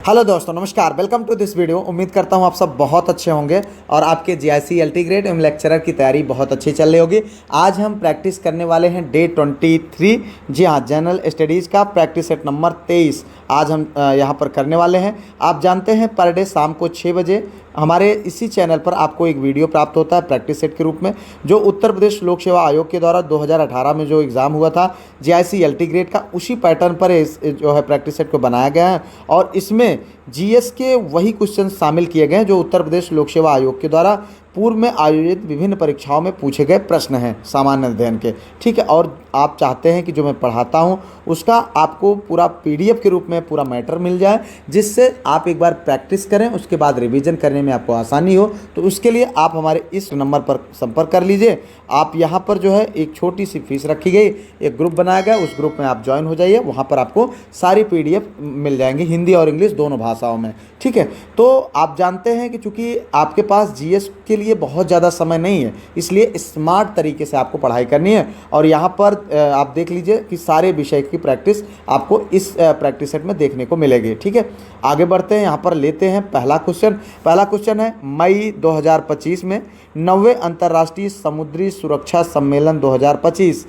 Hello दोस्तों, नमस्कार। Welcome to this video. उम्मीद करता हूँ आप सब बहुत अच्छे होंगे और आपके जीआईसी एलटी ग्रेड एवं लेक्चरर की तैयारी बहुत अच्छी चल रही होगी। आज हम प्रैक्टिस करने वाले हैं डे 23। जी हाँ, जनरल स्टडीज़ का प्रैक्टिस सेट नंबर 23 आज हम यहाँ पर करने वाले हैं। आप जानते हैं पर डे शाम को 6 बजे हमारे इसी चैनल पर आपको एक वीडियो प्राप्त होता है प्रैक्टिस सेट के रूप में, जो उत्तर प्रदेश लोक सेवा आयोग के द्वारा 2018 में जो एग्ज़ाम हुआ था जीआईसी एलटी ग्रेड का, उसी पैटर्न पर इस जो है प्रैक्टिस सेट को बनाया गया है। और इसमें जीएस के वही क्वेश्चन शामिल किए गए हैं जो उत्तर प्रदेश लोक सेवा आयोग के द्वारा पूर्व में आयोजित विभिन्न परीक्षाओं में पूछे गए प्रश्न हैं सामान्य अध्ययन के। ठीक है, और आप चाहते हैं कि जो मैं पढ़ाता हूं उसका आपको पूरा पीडीएफ के रूप में पूरा मैटर मिल जाए, जिससे आप एक बार प्रैक्टिस करें, उसके बाद रिवीजन करने में आपको आसानी हो। तो उसके लिए आप हमारे इस नंबर पर संपर्क कर लीजिए। आप यहाँ पर जो है एक छोटी सी फीस रखी गई, एक ग्रुप बनाया गया, उस ग्रुप में आप ज्वाइन हो जाइए। वहाँ पर आपको सारी पीडीएफ मिल जाएंगी, हिंदी और इंग्लिश दोनों भाषाओं में। ठीक है, तो आप जानते हैं कि चूँकि आपके पास जीएस के लिए बहुत ज़्यादा समय नहीं है, इसलिए स्मार्ट तरीके से आपको पढ़ाई करनी है। और यहाँ पर आप देख लीजिए कि सारे विषय की प्रैक्टिस आपको इस प्रैक्टिस सेट में देखने को मिलेगी। ठीक है, आगे बढ़ते हैं। यहाँ पर लेते हैं पहला क्वेश्चन है मई 2025 में 90वें अंतर्राष्ट्रीय समुद्री सुरक्षा सम्मेलन 2025,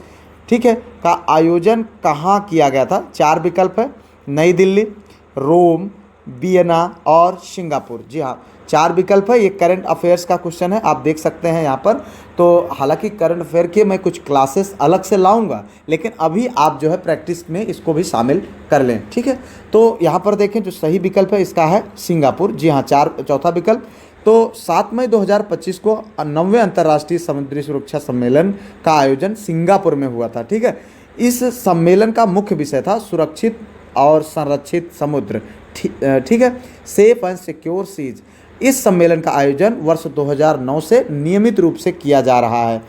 ठीक है, का आयोजन कहाँ किया गया था। 4 विकल्प है, नई दिल्ली, रोम, वियना और सिंगापुर। जी हाँ, 4 विकल्प है। ये करंट अफेयर्स का क्वेश्चन है, आप देख सकते हैं यहाँ पर। तो हालांकि करंट अफेयर के मैं कुछ क्लासेस अलग से लाऊंगा, लेकिन अभी आप जो है प्रैक्टिस में इसको भी शामिल कर लें। ठीक है, तो यहाँ पर देखें जो सही विकल्प है इसका है सिंगापुर। जी हाँ, चौथा विकल्प। तो 7 मई 2025 को 90वें अंतर्राष्ट्रीय समुद्री सुरक्षा सम्मेलन का आयोजन सिंगापुर में हुआ था। ठीक है, इस सम्मेलन का मुख्य विषय था सुरक्षित और संरक्षित समुद्र। ठीक है, सेफ एंड सिक्योर सीज। इस सम्मेलन का आयोजन वर्ष 2009 से नियमित रूप से किया जा रहा है।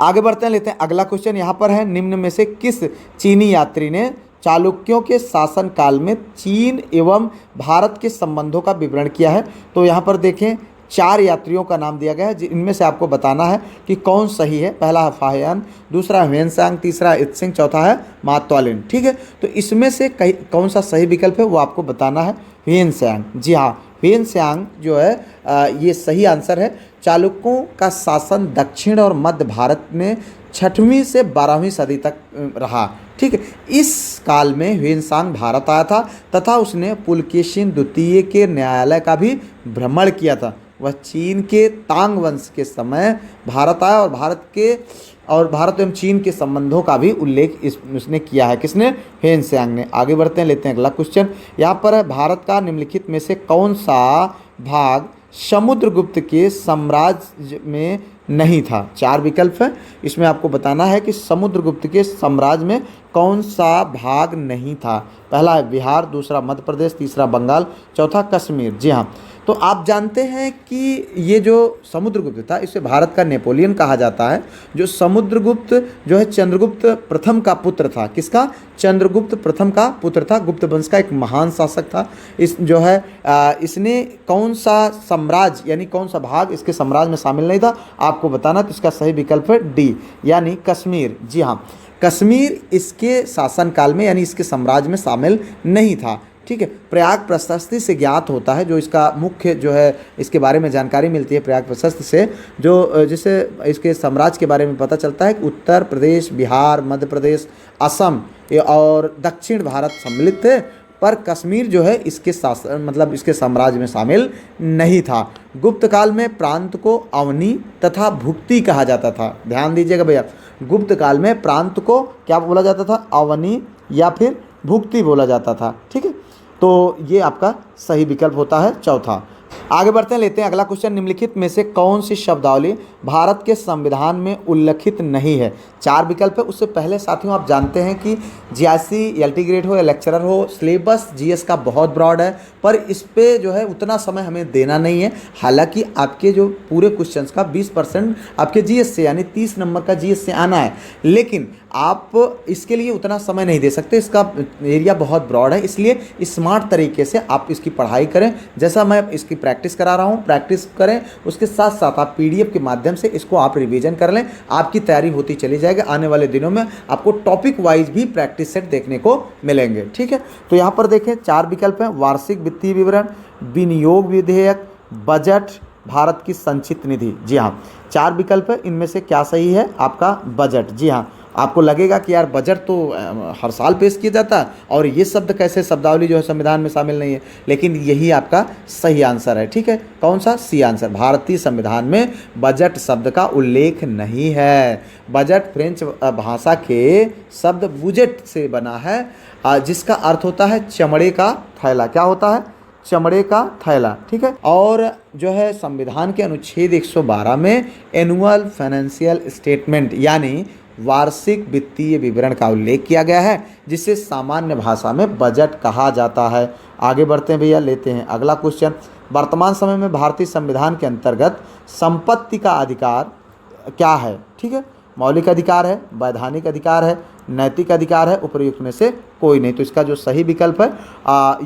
आगे बढ़ते हैं, लेते हैं अगला क्वेश्चन। यहाँ पर है, निम्न में से किस चीनी यात्री ने चालुक्यों के शासन काल में चीन एवं भारत के संबंधों का विवरण किया है। तो यहाँ पर देखें 4 यात्रियों का नाम दिया गया है, इनमें से आपको बताना है कि कौन सही है। पहला है फाहियान, दूसरा ह्वेनसांग, तीसरा इत्सिंग, चौथा है मातवालिन। ठीक है, तो इसमें से कौन सा सही विकल्प है वो आपको बताना है। ह्वेनसांग। जी हाँ, ह्वेनसांग जो है ये सही आंसर है। चालुक्यों का शासन दक्षिण और मध्य भारत में 6वीं से 12वीं सदी तक रहा। ठीक है, इस काल में ह्वेनसांग भारत आया था तथा उसने पुलकेशिन द्वितीय के न्यायालय का भी भ्रमण किया था। वह चीन के तांग वंश के समय भारत आया और भारत एवं चीन के संबंधों का भी उल्लेख उसने किया है। किसने? ह्वेनसांग ने। आगे बढ़ते हैं, लेते हैं अगला क्वेश्चन। यहाँ पर है, भारत का निम्नलिखित में से कौन सा भाग समुद्रगुप्त के साम्राज्य में नहीं था। 4 विकल्प है, इसमें आपको बताना है कि समुद्रगुप्त के साम्राज्य में कौन सा भाग नहीं था। पहला है बिहार, दूसरा मध्य प्रदेश, तीसरा बंगाल, चौथा कश्मीर। जी हाँ, तो आप जानते हैं कि ये जो समुद्रगुप्त था इसे भारत का नेपोलियन कहा जाता है। जो समुद्रगुप्त जो है चंद्रगुप्त प्रथम का पुत्र था। किसका? चंद्रगुप्त प्रथम का पुत्र था, गुप्त वंश का एक महान शासक था। इस जो है इसने कौन सा साम्राज्य यानी कौन सा भाग इसके साम्राज्य में शामिल नहीं था, आपको बताना। तो इसका सही विकल्प है डी, यानी कश्मीर। जी हाँ, कश्मीर इसके शासनकाल में यानी इसके साम्राज्य में शामिल नहीं था। ठीक है, प्रयाग प्रशस्ति से ज्ञात होता है, जो इसका मुख्य जो है इसके बारे में जानकारी मिलती है प्रयाग प्रशस्ति से, जो जिसे इसके साम्राज्य के बारे में पता चलता है कि उत्तर प्रदेश, बिहार, मध्य प्रदेश, असम और दक्षिण भारत सम्मिलित थे, पर कश्मीर जो है इसके शासन मतलब इसके साम्राज्य में शामिल नहीं था। गुप्त काल में प्रांत को अवनी तथा भुक्ति कहा जाता था। ध्यान दीजिएगा भैया, गुप्त काल में प्रांत को क्या बोला जाता था? अवनी या फिर भुक्ति बोला जाता था। ठीक है, तो ये आपका सही विकल्प होता है चौथा। आगे बढ़ते हैं, लेते हैं अगला क्वेश्चन। निम्नलिखित में से कौन सी शब्दावली भारत के संविधान में उल्लिखित नहीं है। 4 विकल्प है। उससे पहले साथियों आप जानते हैं कि जीआईसी एलटी ग्रेड हो या लेक्चरर हो, सिलेबस जीएस का बहुत ब्रॉड है, पर इस पे जो है उतना समय हमें देना नहीं है। हालांकि आपके जो पूरे क्वेश्चंस का 20% आपके जीएस से यानी 30 नंबर का जीएस से आना है, लेकिन आप इसके लिए उतना समय नहीं दे सकते, इसका एरिया बहुत ब्रॉड है, इसलिए स्मार्ट तरीके से आप इसकी पढ़ाई करें। जैसा मैं इसकी प्रैक्टिस करा रहा हूँ, प्रैक्टिस करें, उसके साथ साथ आप PDF के माध्यम से इसको आप रिवीजन कर लें, आपकी तैयारी होती चली जाएगी। आने वाले दिनों में आपको टॉपिक वाइज भी प्रैक्टिस सेट देखने को मिलेंगे। ठीक है, तो यहाँ पर देखें 4 विकल्प हैं, वार्षिक वित्तीय विवरण, विनियोग विधेयक, बजट, भारत की संचित निधि। जी हाँ, 4 विकल्प है, इनमें से क्या सही है? आपका बजट। जी हाँ, आपको लगेगा कि यार बजट तो हर साल पेश किया जाता है और ये शब्द कैसे, शब्दावली जो है संविधान में शामिल नहीं है, लेकिन यही आपका सही आंसर है। ठीक है, कौन सा? C answer. भारतीय संविधान में बजट शब्द का उल्लेख नहीं है। बजट फ्रेंच भाषा के शब्द बुजेट से बना है, जिसका अर्थ होता है चमड़े का थैला। क्या होता है? चमड़े का थैला। ठीक है, और जो है संविधान के अनुच्छेद 112 में एनुअल फाइनेंशियल स्टेटमेंट यानी वार्षिक वित्तीय विवरण का उल्लेख किया गया है, जिसे सामान्य भाषा में बजट कहा जाता है। आगे बढ़ते हैं भैया, लेते हैं अगला क्वेश्चन। वर्तमान समय में भारतीय संविधान के अंतर्गत संपत्ति का अधिकार क्या है? ठीक है, मौलिक अधिकार है, वैधानिक अधिकार है, नैतिक अधिकार है, उपर्युक्त में से कोई नहीं। तो इसका जो सही विकल्प है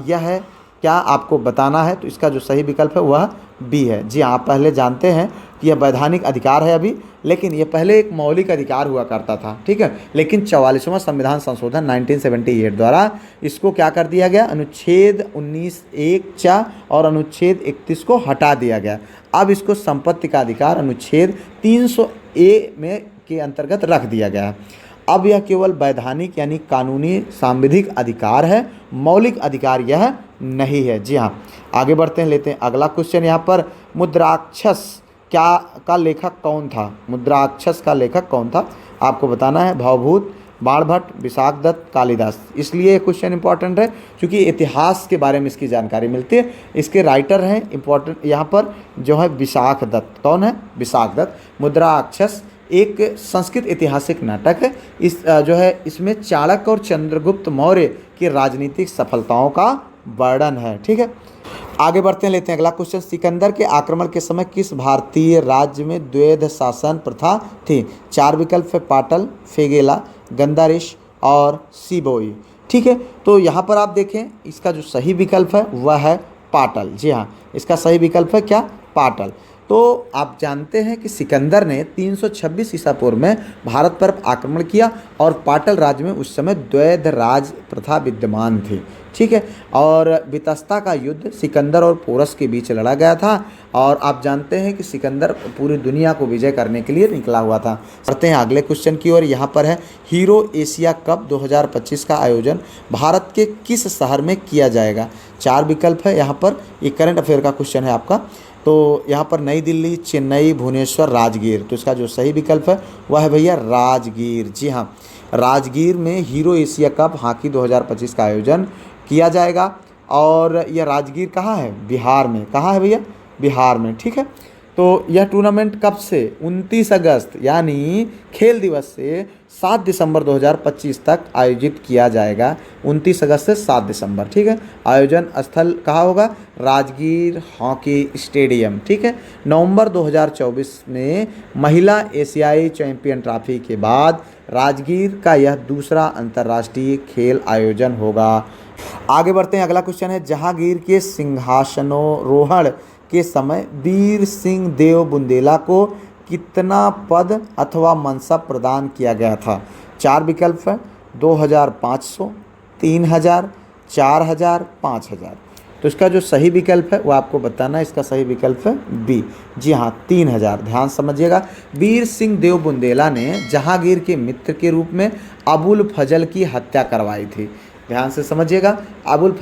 यह है। क्या आपको बताना है? तो इसका जो सही विकल्प है वह बी है। जी हाँ, आप पहले जानते हैं कि यह वैधानिक अधिकार है अभी, लेकिन यह पहले एक मौलिक अधिकार हुआ करता था। ठीक है, लेकिन 44वां संविधान संशोधन 1978 द्वारा इसको क्या कर दिया गया? अनुच्छेद 19(1)(चा) और अनुच्छेद 31 को हटा दिया गया। अब इसको संपत्ति का अधिकार अनुच्छेद 300(a) में के अंतर्गत रख दिया गया है। अब यह केवल वैधानिक यानी कानूनी सांविधिक अधिकार है, मौलिक अधिकार यह नहीं है। जी हाँ, आगे बढ़ते हैं, लेते हैं अगला क्वेश्चन। यहाँ पर मुद्राक्षस क्या का लेखक कौन था? मुद्राक्षस का लेखक कौन था? आपको बताना है। भवभूत, बाणभट्ट, विशाखदत्त, कालिदास। इसलिए ये क्वेश्चन इंपॉर्टेंट है क्योंकि इतिहास के बारे में इसकी जानकारी मिलती है। इसके राइटर हैं इंपॉर्टेंट यहाँ पर जो है विशाखदत्त। कौन है? विशाखदत्त। मुद्राक्षस एक संस्कृत ऐतिहासिक नाटक है। इस जो है इसमें चाणक्य और चंद्रगुप्त मौर्य की राजनीतिक सफलताओं का वर्णन है। ठीक है, आगे बढ़ते हैं, लेते हैं अगला क्वेश्चन। सिकंदर के आक्रमण के समय किस भारतीय राज्य में द्वैध शासन प्रथा थी? 4 विकल्प है, पाटल, फेगेला, गंधारिश और सिबोई। ठीक है, तो यहाँ पर आप देखें इसका जो सही विकल्प है वह है पाटल। जी हाँ, इसका सही विकल्प है क्या? पाटल। तो आप जानते हैं कि सिकंदर ने 326 ईसा पूर्व में भारत पर आक्रमण किया और पाटल राज्य में उस समय द्वैध राज प्रथा विद्यमान थी। ठीक है, और वितस्ता का युद्ध सिकंदर और पोरस के बीच लड़ा गया था और आप जानते हैं कि सिकंदर पूरी दुनिया को विजय करने के लिए निकला हुआ था। बढ़ते हैं अगले क्वेश्चन की ओर। यहाँ पर है हीरो एशिया कप 2025 का आयोजन भारत के किस शहर में किया जाएगा? 4 विकल्प है यहाँ पर। ये करंट अफेयर का क्वेश्चन है आपका। तो यहाँ पर नई दिल्ली, चेन्नई, भुवनेश्वर, राजगीर। तो इसका जो सही विकल्प है वह है भैया राजगीर। जी हाँ, राजगीर में हीरो एशिया कप हॉकी 2025 का आयोजन किया जाएगा और यह राजगीर कहाँ है? बिहार में। कहाँ है भैया? बिहार में। ठीक है, तो यह टूर्नामेंट कब से? 29 अगस्त यानी खेल दिवस से 7 दिसंबर 2025 तक आयोजित किया जाएगा। 29 अगस्त से 7 दिसंबर। ठीक है, आयोजन स्थल कहाँ होगा? Rajgir hockey stadium. ठीक है, नवंबर 2024 में महिला एशियाई चैंपियन ट्रॉफी के बाद राजगीर का यह दूसरा अंतर्राष्ट्रीय खेल आयोजन होगा। आगे बढ़ते हैं, अगला क्वेश्चन है जहांगीर के सिंहासनारोहण के समय वीर सिंह देव बुंदेला को कितना पद अथवा मनसब प्रदान किया गया था? 4 विकल्प है, 2500, 3000, 4000, 5000। तो इसका जो सही विकल्प है वो आपको बताना है। इसका सही विकल्प है बी। जी हाँ, 3000। ध्यान समझिएगा, वीर सिंह देव बुंदेला ने जहांगीर के मित्र के रूप में अबुल फजल की हत्या करवाई थी। ध्यान से समझिएगा, अबुल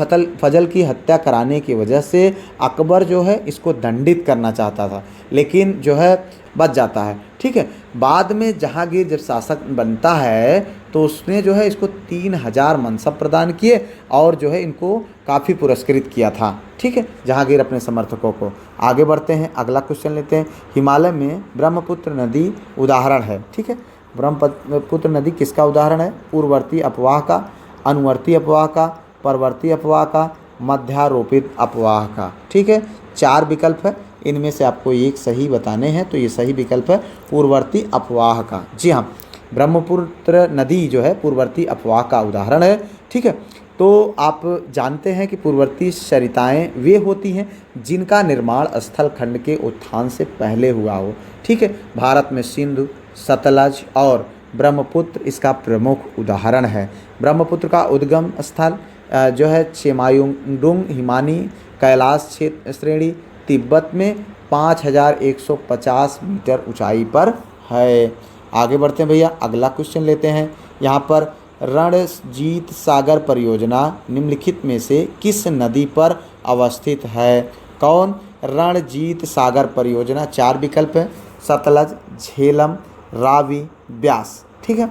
फजल की हत्या कराने की वजह से अकबर जो है इसको दंडित करना चाहता था, लेकिन जो है बच जाता है। ठीक है, बाद में जहांगीर जब शासक बनता है तो उसने जो है इसको 3000 मनसब प्रदान किए और जो है इनको काफ़ी पुरस्कृत किया था। ठीक है, जहांगीर अपने समर्थकों को। आगे बढ़ते हैं, अगला क्वेश्चन लेते हैं। हिमालय में ब्रह्मपुत्र नदी उदाहरण है। ठीक है, ब्रह्मपुत्र नदी किसका उदाहरण है? पूर्ववर्ती अपवाह का, अनुवर्ती अपवाह का, परवर्ती अपवाह का, मध्यारोपित अपवाह का। ठीक है, 4 विकल्प है, इनमें से आपको एक सही बताने हैं। तो ये सही विकल्प है पूर्ववर्ती अपवाह का। जी हाँ, ब्रह्मपुत्र नदी जो है पूर्ववर्ती अफवाह का उदाहरण है। ठीक है, तो आप जानते हैं कि पूर्ववर्ती सरिताएं वे होती हैं जिनका निर्माण स्थल खंड के उत्थान से पहले हुआ हो। ठीक है, भारत में सिंधु, सतलज और ब्रह्मपुत्र इसका प्रमुख उदाहरण है। ब्रह्मपुत्र का उद्गम स्थल जो है चेमायुंडुंग हिमानी कैलाश क्षेत्र श्रेणी तिब्बत में 5150 मीटर ऊंचाई पर है। आगे बढ़ते हैं भैया, अगला क्वेश्चन लेते हैं। यहाँ पर रणजीत सागर परियोजना निम्नलिखित में से किस नदी पर अवस्थित है? कौन? रणजीत सागर परियोजना। 4 विकल्प है, सतलज, झेलम, रावी, ब्यास। ठीक है,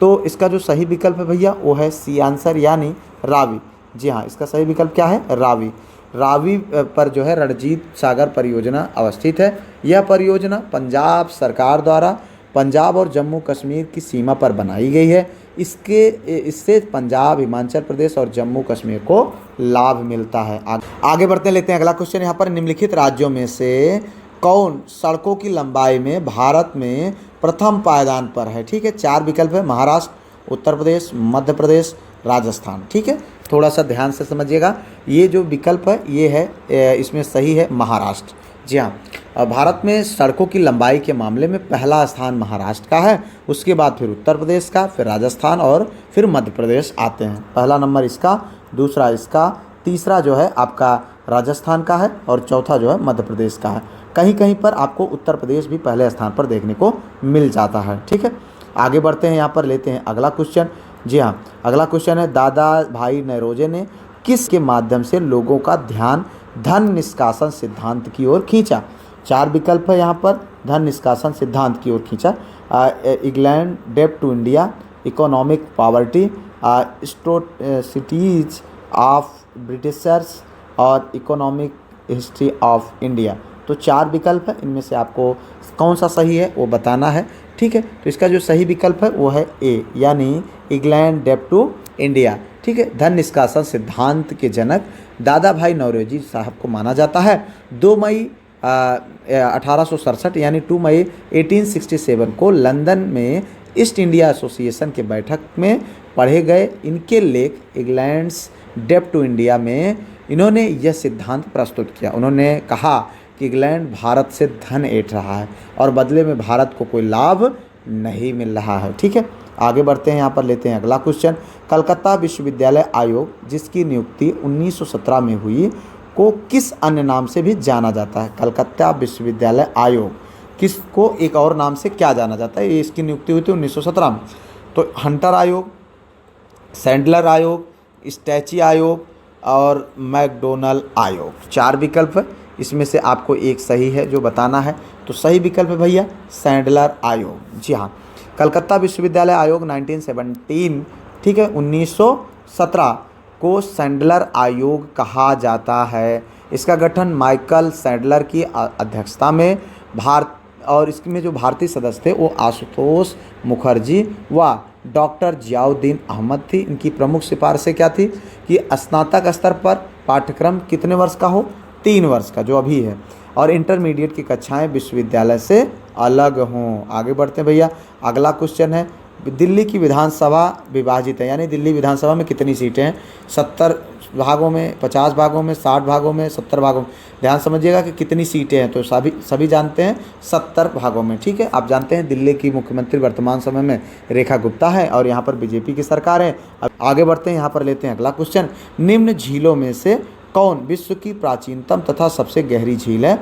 तो इसका जो सही विकल्प है भैया वो है सी आंसर यानी रावी। जी हाँ, इसका सही विकल्प क्या है? रावी। रावी पर जो है रणजीत सागर परियोजना अवस्थित है। यह परियोजना पंजाब सरकार द्वारा पंजाब और जम्मू कश्मीर की सीमा पर बनाई गई है। इससे पंजाब, हिमाचल प्रदेश और जम्मू कश्मीर को लाभ मिलता है। आगे बढ़ते लेते हैं अगला क्वेश्चन। यहाँ पर निम्नलिखित राज्यों में से कौन सड़कों की लंबाई में भारत में प्रथम पायदान पर है? ठीक है, 4 विकल्प है, महाराष्ट्र, उत्तर प्रदेश, मध्य प्रदेश, राजस्थान। ठीक है, थोड़ा सा ध्यान से समझिएगा, ये जो विकल्प है ये है इसमें सही है महाराष्ट्र। जी हाँ, भारत में सड़कों की लंबाई के मामले में पहला स्थान महाराष्ट्र का है, उसके बाद फिर उत्तर प्रदेश का, फिर राजस्थान और फिर मध्य प्रदेश आते हैं। पहला नंबर इसका, दूसरा इसका, तीसरा जो है आपका राजस्थान का है और चौथा जो है मध्य प्रदेश का है। कहीं कहीं पर आपको उत्तर प्रदेश भी पहले स्थान पर देखने को मिल जाता है। ठीक है, आगे बढ़ते हैं, यहाँ पर लेते हैं अगला क्वेश्चन। जी हाँ, अगला क्वेश्चन है, दादा भाई नौरोजी ने किसके माध्यम से लोगों का ध्यान धन निष्कासन सिद्धांत की ओर खींचा? 4 विकल्प है यहाँ पर, धन निष्कासन सिद्धांत की ओर खींचा। इंग्लैंड डेब्ट to India, economic poverty, cities of Britishers और इकोनॉमिक हिस्ट्री ऑफ इंडिया। तो 4 विकल्प है, इनमें से आपको कौन सा सही है वो बताना है। ठीक है, तो इसका जो सही विकल्प है वो है ए यानी इंग्लैंड डेब्ट टू इंडिया। ठीक है, धन निष्कासन सिद्धांत के जनक दादा भाई नौरोजी साहब को माना जाता है। 2 मई 1867 यानी 2 मई 1867 को लंदन में ईस्ट इंडिया एसोसिएशन के बैठक में पढ़े गए इनके लेख इंग्लैंड्स डेब्ट टू इंडिया में इन्होंने यह सिद्धांत प्रस्तुत किया। उन्होंने कहा कि इंग्लैंड भारत से धन ऐंठ रहा है और बदले में भारत को कोई लाभ नहीं मिल रहा है। ठीक है, आगे बढ़ते हैं, यहाँ पर लेते हैं अगला क्वेश्चन। कलकत्ता विश्वविद्यालय आयोग जिसकी नियुक्ति 1917 में हुई को किस अन्य नाम से भी जाना जाता है? कलकत्ता विश्वविद्यालय आयोग किसको एक और नाम से क्या जाना जाता है? ये इसकी नियुक्ति हुई थी 1917 में। तो हंटर आयोग, सैंडलर आयोग, स्टैची आयोग और मैकडोनल आयोग। 4 विकल्प है, इसमें से आपको एक सही है जो बताना है। तो सही विकल्प है भैया सैंडलर आयोग। जी हाँ, कलकत्ता विश्वविद्यालय आयोग 1917 ठीक है 1917 को सैंडलर आयोग कहा जाता है। इसका गठन माइकल सैंडलर की अध्यक्षता में और इसमें जो भारतीय सदस्य थे वो आशुतोष मुखर्जी व डॉक्टर जियाउद्दीन अहमद थी। इनकी प्रमुख सिफारिशें क्या थी कि स्नातक स्तर पर पाठ्यक्रम कितने वर्ष का हो? 3 वर्ष का जो अभी है, और इंटरमीडिएट की कक्षाएं विश्वविद्यालय से अलग हों। आगे बढ़ते हैं भैया, अगला क्वेश्चन है, दिल्ली की विधानसभा विभाजित है यानी दिल्ली विधानसभा में कितनी सीटें हैं? 70 भागों में, 50 भागों में, 60 भागों में, 70 भागों में। ध्यान समझिएगा कि कितनी सीटें हैं, तो सभी जानते हैं 70 भागों में। ठीक है, आप जानते हैं दिल्ली की मुख्यमंत्री वर्तमान समय में रेखा गुप्ता है और यहाँ पर बीजेपी की सरकार है। अब आगे बढ़ते हैं, यहाँ पर लेते हैं अगला क्वेश्चन। निम्न झीलों में से कौन विश्व की प्राचीनतम तथा सबसे गहरी झील है?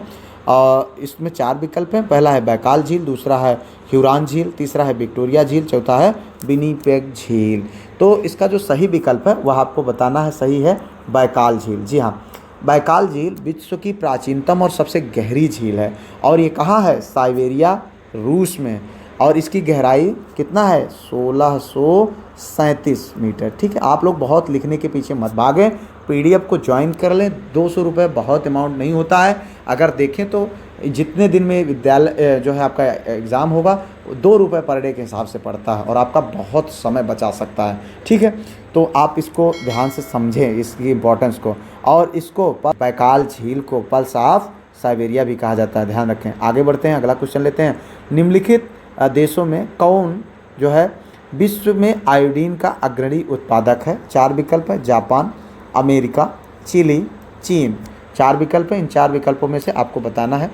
इसमें 4 विकल्प हैं। पहला है बैकाल झील, दूसरा है ह्यूरॉन झील, तीसरा है विक्टोरिया झील, चौथा है विनिपेग झील। तो इसका जो सही विकल्प है वह आपको बताना है, सही है बैकाल झील। जी हाँ, बैकाल झील विश्व की प्राचीनतम और सबसे गहरी झील है और ये कहाँ है? साइबेरिया, रूस में। और इसकी गहराई कितना है? 1637 मीटर। ठीक है, आप लोग बहुत लिखने के पीछे मत भागें, PDF को ज्वाइन कर लें। 200 रुपये बहुत अमाउंट नहीं होता है। अगर देखें तो जितने दिन में विद्यालय जो है आपका एग्ज़ाम होगा 2 रुपये पर डे के हिसाब से पड़ता है और आपका बहुत समय बचा सकता है। ठीक है, तो आप इसको ध्यान से समझें इसकी इम्पोर्टेंस को। और इसको बैकाल झील को पल्स ऑफ साइबेरिया भी कहा जाता है, ध्यान रखें। आगे बढ़ते हैं, अगला क्वेश्चन लेते हैं। निम्नलिखित देशों में कौन जो है विश्व में आयोडीन का अग्रणी उत्पादक है? 4 विकल्प है, जापान, अमेरिका, चिली, चीन। 4 विकल्प है, इन 4 विकल्पों में से आपको बताना है।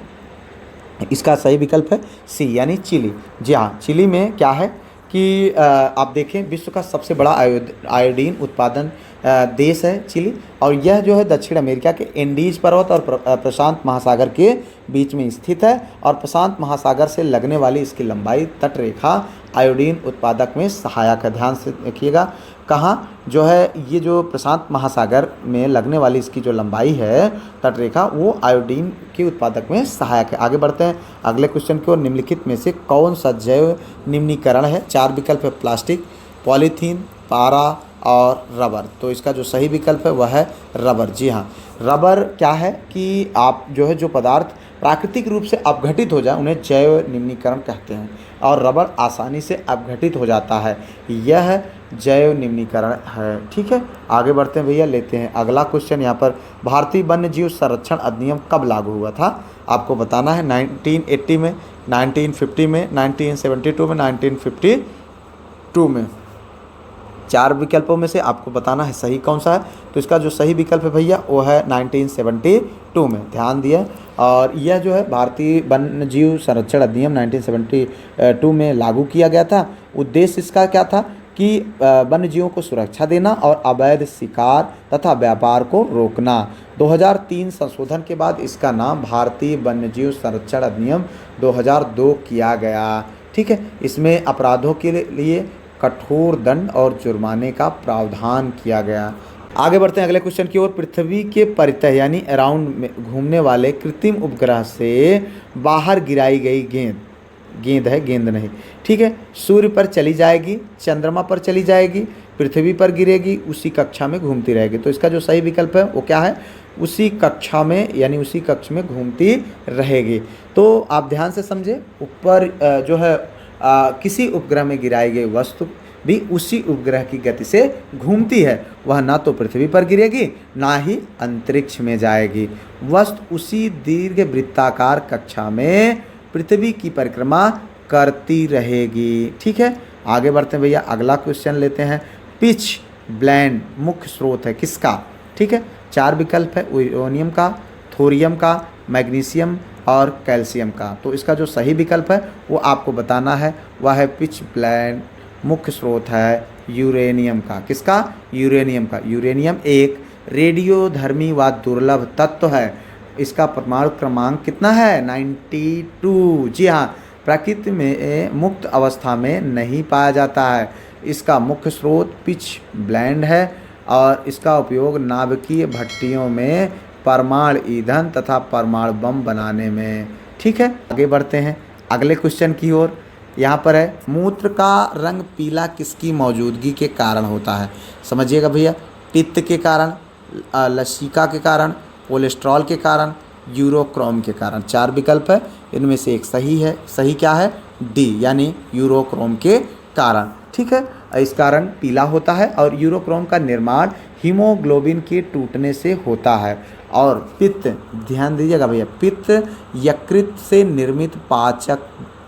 इसका सही विकल्प है सी यानी चिली। जी हाँ, चिली में क्या है कि आप देखें विश्व का सबसे बड़ा आयोडीन उत्पादन देश है चिली, और यह जो है दक्षिण अमेरिका के एंडीज पर्वत और प्रशांत महासागर के बीच में स्थित है, और प्रशांत महासागर से लगने वाली इसकी लंबाई तटरेखा आयोडीन उत्पादक में सहायक है। ध्यान से देखिएगा, कहाँ जो है ये जो प्रशांत महासागर में लगने वाली इसकी जो लंबाई है तटरेखा, वो आयोडीन के उत्पादक में सहायक है। आगे बढ़ते हैं अगले क्वेश्चन की ओर। निम्नलिखित में से कौन सा जैव निम्नीकरण है? 4 विकल्प है, प्लास्टिक, पॉलीथीन, पारा और रबर। तो इसका जो सही विकल्प है वह है रबर। जी हाँ, रबर क्या है कि आप जो है जो पदार्थ प्राकृतिक रूप से अपघटित हो जाए उन्हें जैव निम्नीकरण कहते हैं, और रबर आसानी से अपघटित हो जाता है, यह जैव निम्नीकरण है। ठीक है, आगे बढ़ते हैं भैया, लेते हैं अगला क्वेश्चन। यहाँ पर भारतीय वन्य जीव संरक्षण अधिनियम कब लागू हुआ था? आपको बताना है 1980 में, 1950 में, 1972 में, 1952 में। 4 विकल्पों में से आपको बताना है सही कौन सा है। तो इसका जो सही विकल्प है भैया वो है 1972 में। ध्यान दिए, और यह जो है भारतीय वन्य जीव संरक्षण अधिनियम 1972 में लागू किया गया था। उद्देश्य इसका क्या था कि वन्य जीवों को सुरक्षा देना और अवैध शिकार तथा व्यापार को रोकना। 2003 संशोधन के बाद इसका नाम भारतीय वन्यजीव संरक्षण अधिनियम 2002 किया गया। ठीक है, इसमें अपराधों के लिए कठोर दंड और जुर्माने का प्रावधान किया गया। आगे बढ़ते हैं अगले क्वेश्चन की ओर। पृथ्वी के परितः यानी अराउंड में घूमने वाले कृत्रिम उपग्रह से बाहर गिराई गई गेंद है, गेंद नहीं, ठीक है, सूर्य पर चली जाएगी, चंद्रमा पर चली जाएगी, पृथ्वी पर गिरेगी, उसी कक्षा में घूमती रहेगी। तो इसका जो सही विकल्प है वो क्या है? उसी कक्षा में यानी उसी कक्ष में घूमती रहेगी। तो आप ध्यान से समझे, ऊपर जो है किसी उपग्रह में गिराई गई वस्तु भी उसी उपग्रह की गति से घूमती है, वह ना तो पृथ्वी पर गिरेगी ना ही अंतरिक्ष में जाएगी। वस्तु उसी दीर्घ वृत्ताकार कक्षा में पृथ्वी की परिक्रमा करती रहेगी। ठीक है, आगे बढ़ते हैं भैया, अगला क्वेश्चन लेते हैं। पिच ब्लेंड मुख्य स्रोत है किसका? ठीक है, 4 विकल्प है, यूरेनियम का, थोरियम का, मैग्नीशियम और कैल्शियम का। तो इसका जो सही विकल्प है वो आपको बताना है, वह है पिच ब्लेंड मुख्य स्रोत है यूरेनियम का। किसका? यूरेनियम का। यूरेनियम एक रेडियोधर्मी व दुर्लभ तत्व है। इसका परमाणु क्रमांक कितना है? 92। जी हाँ, प्रकृति में मुक्त अवस्था में नहीं पाया जाता है। इसका मुख्य स्रोत पिच ब्लेंड है और इसका उपयोग नाभिकीय भट्टियों में परमाणु ईंधन तथा परमाणु बम बनाने में। ठीक है, आगे बढ़ते हैं अगले क्वेश्चन की ओर। यहाँ पर है, मूत्र का रंग पीला किसकी मौजूदगी के कारण होता है? समझिएगा भैया, पित्त के कारण, लसिका के कारण, कोलेस्ट्रॉल के कारण, यूरोक्रोम के कारण। 4 विकल्प है, इनमें से एक सही है। सही क्या है? डी यानी यूरोक्रोम के कारण। ठीक है, इस कारण पीला होता है और यूरोक्रोम का निर्माण हीमोग्लोबिन के टूटने से होता है। और पित्त, ध्यान दीजिएगा भैया, पित्त यकृत से निर्मित पाचक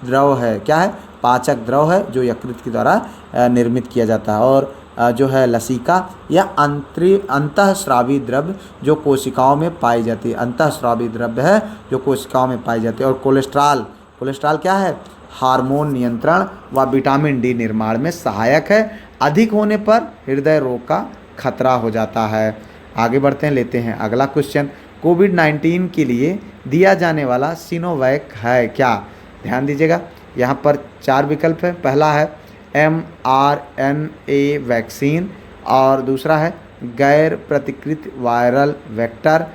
द्रव है। क्या है? पाचक द्रव है जो यकृत के द्वारा निर्मित किया जाता है। और जो है लसिका या अंतःस्रावी द्रव्य जो कोशिकाओं में पाई जाती है, अंतःस्रावी द्रव्य है जो कोशिकाओं में पाई जाती है। और कोलेस्ट्रॉल, कोलेस्ट्रॉल क्या है? हार्मोन नियंत्रण व विटामिन डी निर्माण में सहायक है। अधिक होने पर हृदय रोग का खतरा हो जाता है। आगे बढ़ते हैं, लेते हैं अगला क्वेश्चन। कोविड-19 के लिए दिया जाने वाला सिनोवैक है क्या? ध्यान दीजिएगा, यहाँ पर 4 विकल्प है। पहला है mRNA वैक्सीन, और दूसरा है गैर प्रतिकृत वायरल वेक्टर,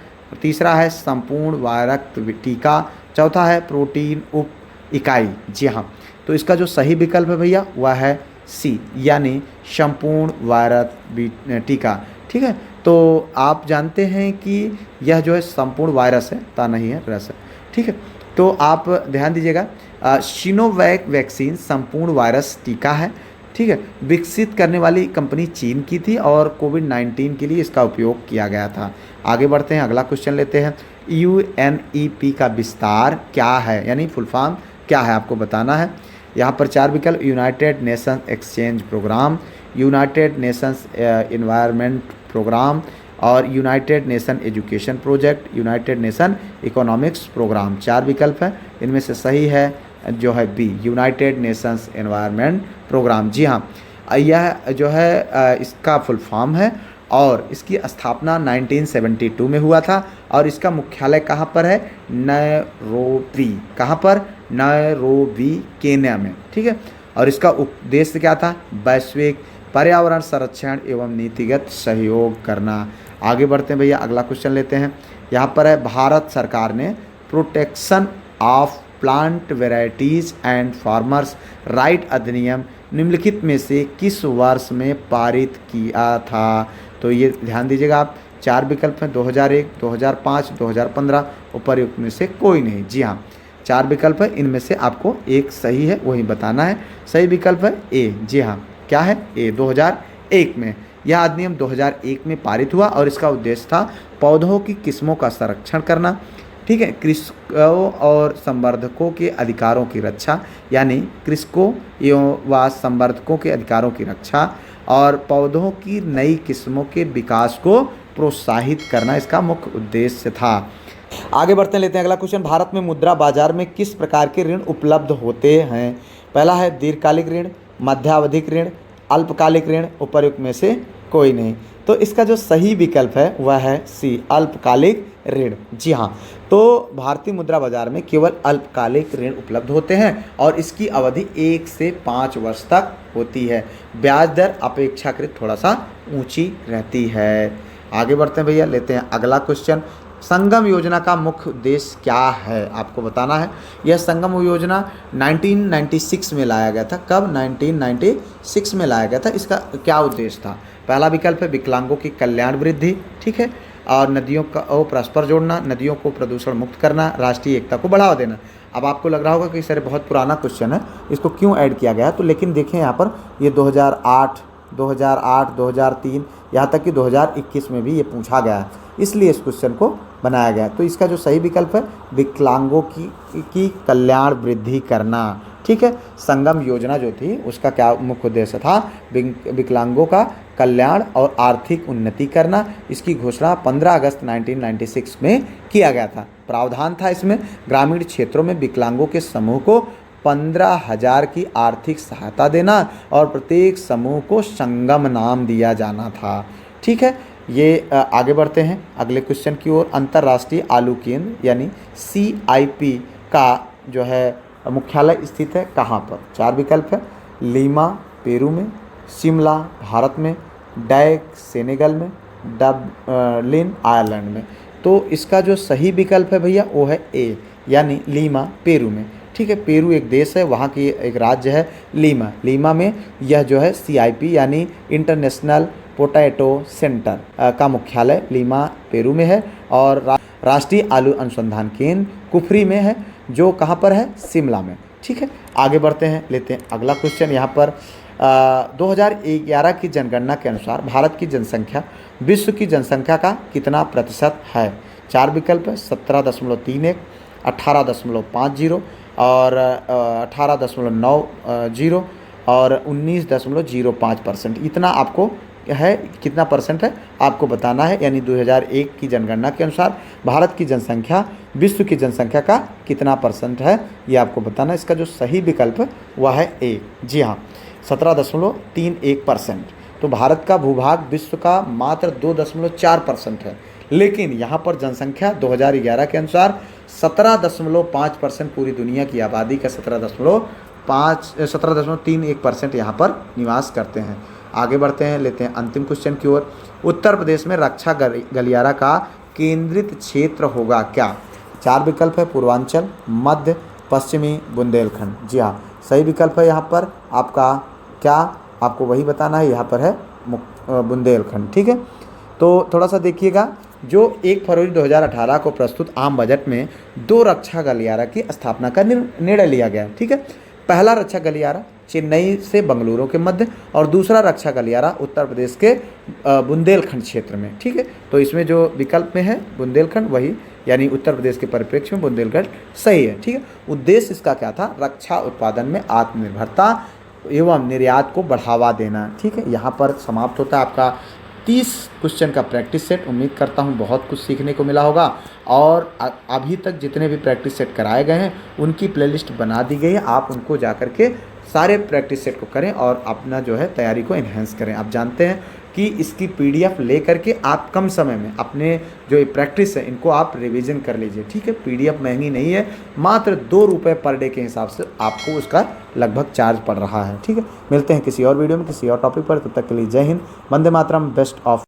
तीसरा है संपूर्ण वायरक टीका, चौथा है प्रोटीन उप इकाई। जी हाँ, तो इसका जो सही विकल्प है भैया वह है सी यानी संपूर्ण वायरक टीका। ठीक है, तो आप जानते हैं कि यह जो है संपूर्ण वायरस है, ता नहीं है, रस है। ठीक है, तो आप ध्यान दीजिएगा, सिनोवैक वैक्सीन संपूर्ण वायरस टीका है। ठीक है, विकसित करने वाली कंपनी चीन की थी और कोविड-19 के लिए इसका उपयोग किया गया था। आगे बढ़ते हैं, अगला क्वेश्चन लेते हैं। UNEP का विस्तार क्या है यानी फुल फॉर्म क्या है? आपको बताना है। यहाँ पर 4 विकल्प, United Nation Exchange Programme, United Nations Environment Programme और United Nation Education Project, United Nation Economics Programme. 4 विकल्प है, इनमें से सही है जो है B, United Nations Environment Programme. जी हाँ, यह जो है इसका फुल फॉर्म है और इसकी स्थापना 1972 में हुआ था और इसका मुख्यालय कहाँ पर है? नैरोबी। कहाँ पर? नैरोबी, केन्या में। ठीक है, और इसका उद्देश्य क्या था? वैश्विक पर्यावरण संरक्षण एवं नीतिगत सहयोग करना। आगे बढ़ते हैं भैया, अगला क्वेश्चन लेते हैं। यहाँ पर है, भारत सरकार ने protection of plant varieties and farmers right अधिनियम निम्नलिखित में से किस वर्ष में पारित किया था? तो ये ध्यान दीजिएगा आप, 4 विकल्प हैं, 2001, 2005, 2015, उपर्युक्त में से कोई नहीं। जी हाँ, 4 विकल्प है, इनमें से आपको एक सही है वही बताना है। सही विकल्प है ए। जी हाँ, क्या है? ए, 2001 में। यह अधिनियम 2001 में पारित हुआ और इसका उद्देश्य था पौधों की किस्मों का संरक्षण करना। ठीक है, कृषकों और संवर्धकों के अधिकारों की रक्षा, यानी कृषकों एवं व संवर्धकों के अधिकारों की रक्षा और पौधों की नई किस्मों के विकास को प्रोत्साहित करना इसका मुख्य उद्देश्य था। आगे बढ़ते लेते हैं अगला क्वेश्चन। भारत में मुद्रा बाजार में किस प्रकार के ऋण उपलब्ध होते हैं? पहला है दीर्घकालिक ऋण, मध्यावधिक ऋण, अल्पकालिक ऋण, उपर्युक्त में से कोई नहीं। तो इसका जो सही विकल्प है वह है सी, अल्पकालिक ऋण। जी हाँ, तो भारतीय मुद्रा बाजार में केवल अल्पकालिक ऋण उपलब्ध होते हैं और इसकी अवधि 1 से 5 वर्ष तक होती है। ब्याज दर अपेक्षाकृत थोड़ा सा ऊंची रहती है। आगे बढ़ते हैं भैया, लेते हैं अगला क्वेश्चन। संगम योजना का मुख्य उद्देश्य क्या है? आपको बताना है। यह संगम योजना 1996 में लाया गया था। कब? 1996 में लाया गया था। इसका क्या उद्देश्य था? पहला विकल्प है विकलांगों की कल्याण वृद्धि, ठीक है, और नदियों का परस्पर जोड़ना, नदियों को प्रदूषण मुक्त करना, राष्ट्रीय एकता को बढ़ावा देना। अब आपको लग रहा होगा कि सर बहुत पुराना क्वेश्चन है, इसको क्यों ऐड किया गया? तो लेकिन देखें यहाँ पर ये 2008, 2003 यहाँ तक कि 2021 में भी ये पूछा गया है, इसलिए इस क्वेश्चन को बनाया गया। तो इसका जो सही विकल्प है विकलांगों की कल्याण वृद्धि करना। ठीक है, संगम योजना जो थी उसका क्या मुख्य उद्देश्य था? विकलांगों का कल्याण और आर्थिक उन्नति करना। इसकी घोषणा 15 अगस्त 1996 में किया गया था। प्रावधान था इसमें ग्रामीण क्षेत्रों में विकलांगों के समूह को 15,000 की आर्थिक सहायता देना और प्रत्येक समूह को संगम नाम दिया जाना था। ठीक है, ये आगे बढ़ते हैं अगले क्वेश्चन की ओर। अंतर्राष्ट्रीय आलू केंद्र यानी CIP का जो है मुख्यालय स्थित है कहाँ पर? 4 विकल्प है, लीमा पेरू में, शिमला भारत में, डैक सेनेगल में, डबलिन आयरलैंड में। तो इसका जो सही विकल्प है भैया वो है ए, यानी लीमा पेरू में। ठीक है, पेरू एक देश है, वहाँ की एक राज्य है लीमा। लीमा में यह जो है CIP यानी इंटरनेशनल पोटैटो सेंटर का मुख्यालय लीमा पेरू में है और राष्ट्रीय आलू अनुसंधान केंद्र कुफरी में है, जो कहाँ पर है? शिमला में। ठीक है, आगे बढ़ते हैं, लेते हैं अगला क्वेश्चन। यहाँ पर 2011 की जनगणना के अनुसार भारत की जनसंख्या विश्व की जनसंख्या का कितना प्रतिशत है? 4 विकल्प है, 17.31, 18.50 और 18.90 और 19.05%। इतना आपको है, कितना परसेंट है आपको बताना है। यानी 2001 की जनगणना के अनुसार भारत की जनसंख्या विश्व की जनसंख्या का कितना परसेंट है ये आपको बताना है। इसका जो सही विकल्प वह है ए। जी हाँ, 17.31%। तो भारत का भूभाग विश्व का मात्र 2.4% है, लेकिन यहाँ पर जनसंख्या 2011 के अनुसार 17.5% पूरी दुनिया की आबादी का 17.31% यहाँ पर निवास करते हैं। आगे बढ़ते हैं, लेते हैं अंतिम क्वेश्चन की ओर। उत्तर प्रदेश में रक्षा गलियारा का केंद्रित क्षेत्र होगा क्या? 4 विकल्प है, पूर्वांचल, मध्य, पश्चिमी, बुंदेलखंड। जी हाँ, सही विकल्प है यहाँ पर आपका क्या? आपको वही बताना है, यहाँ पर है बुंदेलखंड। ठीक है, तो थोड़ा सा देखिएगा, जो 1 फरवरी 2018 को प्रस्तुत आम बजट में 2 रक्षा गलियारा की स्थापना का निर्णय लिया गया। ठीक है, पहला रक्षा गलियारा चेन्नई से बंगलुरु के मध्य और दूसरा रक्षा गलियारा उत्तर प्रदेश के बुंदेलखंड क्षेत्र में। ठीक है, तो इसमें जो विकल्प में है बुंदेलखंड, वही यानी उत्तर प्रदेश के परिप्रेक्ष्य में बुंदेलखंड सही है। ठीक है, उद्देश्य इसका क्या था? रक्षा उत्पादन में आत्मनिर्भरता एवं निर्यात को बढ़ावा देना। ठीक है, यहाँ पर समाप्त होता है आपका 30 क्वेश्चन का प्रैक्टिस सेट। उम्मीद करता हूँ बहुत कुछ सीखने को मिला होगा। और अभी तक जितने भी प्रैक्टिस सेट कराए गए हैं उनकी प्लेलिस्ट बना दी गई है, आप उनको जा कर के सारे प्रैक्टिस सेट को करें और अपना जो है तैयारी को इन्हेंस करें। आप जानते हैं कि इसकी पीडीएफ ले करके आप कम समय में अपने जो ये प्रैक्टिस है इनको आप रिवीजन कर लीजिए। ठीक है, पीडीएफ महंगी नहीं है, मात्र 2 रुपये पर डे के हिसाब से आपको उसका लगभग चार्ज पड़ रहा है। ठीक है, मिलते हैं किसी और वीडियो में किसी और टॉपिक पर, तब तक के लिए जय हिंद, वंदे मातरम, बेस्ट ऑफ